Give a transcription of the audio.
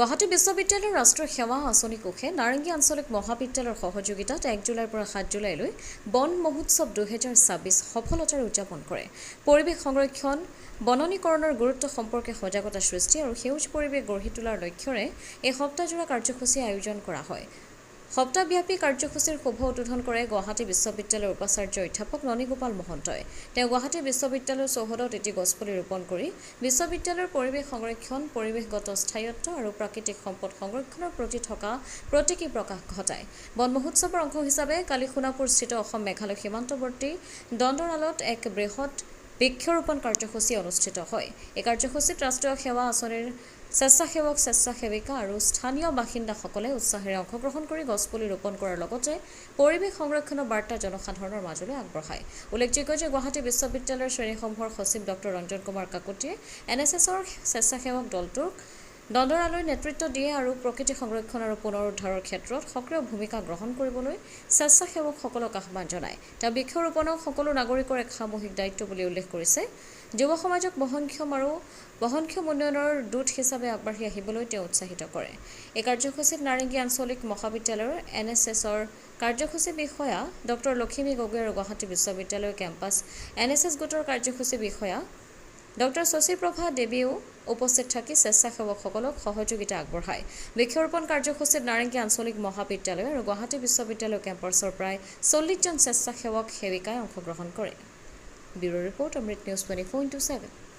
গুৱাহাটী বিশ্ববিদ্যালয়ৰ ৰাষ্ট্ৰীয় সেৱা আঁচনি কোষে নাৰেংগী আঞ্চলিক মহাবিদ্যালয়ৰ সহযোগিতাত 1 জুলাইৰ পৰা 7 জুলাইলৈ বন মহোৎসৱ 2026 সফলতাৰে উদযাপন কৰে। পৰিৱেশ সংৰক্ষণ, বননীকৰণৰ গুৰুত্ব সম্পৰ্কে সজাগতা সৃষ্টি আৰু সেউজ পৰিৱেশ গঢ়ি তোলাৰ লক্ষ্যৰে এই সপ্তাহজোৰা কাৰ্যসূচী আয়োজন কৰা হয়। সপ্তাহব্যাপী কাৰ্যসূচীৰ শুভ উদ্বোধন কৰে গুৱাহাটী বিশ্ববিদ্যালয়ৰ উপাচাৰ্য অধ্যাপক ননীগোপাল মহন্তই। তেওঁ গুৱাহাটী বিশ্ববিদ্যালয়ৰ চৌহদত এটি গছপুলি ৰোপণ কৰি বিশ্ববিদ্যালয়ৰ পৰিৱেশ সংৰক্ষণ, পৰিৱেশগত স্থায়িত্ব আৰু প্ৰাকৃতিক সম্পদ সংৰক্ষণৰ প্ৰতি থকা প্ৰতীকী প্ৰকাশ ঘটায়। বন মহোৎসৱৰ অংশ হিচাপে কালি সোণাপুৰস্থিত অসম মেঘালয় সীমান্তৱৰ্তী দন্দৰালত এক বৃহৎ বৃক্ষৰোপণ কাৰ্যসূচী অনুষ্ঠিত হয়। এই কাৰ্যসূচীত ৰাষ্ট্ৰীয় সেৱা আঁচনিৰ স্বেচ্ছাসেৱক, স্বেচ্ছাসেৱিকা আৰু স্থানীয় বাসিন্দাসকলে উৎসাহেৰে অংশগ্ৰহণ কৰি গছপুলি ৰোপণ কৰাৰ লগতে পৰিৱেশ সংৰক্ষণৰ বাৰ্তা জনসাধাৰণৰ মাজলৈ আগবঢ়ায়। উল্লেখযোগ্য যে গুৱাহাটী বিশ্ববিদ্যালয়ৰ শ্ৰেণীসমূহৰ সচিব ডঃ ৰঞ্জন কুমাৰ কাকতিয়ে NSSৰ স্বেচ্ছাসেৱক দলটোক দন্দৰালৈ নেতৃত্ব দিয়ে আৰু প্ৰকৃতি সংৰক্ষণ আৰু পুনৰুদ্ধাৰৰ ক্ষেত্ৰত সক্ৰিয় ভূমিকা গ্ৰহণ কৰিবলৈ স্বেচ্ছাসেৱকসকলক আহ্বান জনায়। তেওঁ বৃক্ষৰোপণক সকলো নাগৰিকৰ এক সামূহিক দায়িত্ব বুলি উল্লেখ কৰিছে। যুৱ সমাজক বহনক্ষম উন্নয়নৰ দূত হিচাপে আগবাঢ়ি আহিবলৈ তেওঁ উৎসাহিত কৰে। এই কাৰ্যসূচীত নাৰেংগী আঞ্চলিক মহাবিদ্যালয়ৰ NSSৰ কাৰ্যসূচী বিষয়া ডঃ লখিমী গগৈ আৰু গুৱাহাটী বিশ্ববিদ্যালয়ৰ কেম্পাছ NSS গোটৰ কাৰ্যসূচী বিষয়া ডঃ শশীপ্ৰভা দেৱীয়েও উপস্থিত থাকি স্বেচ্ছাসেৱকসকলক সহযোগিতা আগবঢ়ায়। বৃক্ষৰোপণ কাৰ্যসূচীত নাৰেংগী আঞ্চলিক মহাবিদ্যালয় আৰু গুৱাহাটী বিশ্ববিদ্যালয় কেম্পাছৰ প্ৰায় 40জন স্বেচ্ছাসেৱক সেৱিকাই অংশগ্ৰহণ কৰে। ব্যুৰ' ৰিপৰ্ট, অমৃত নিউজ 24/7।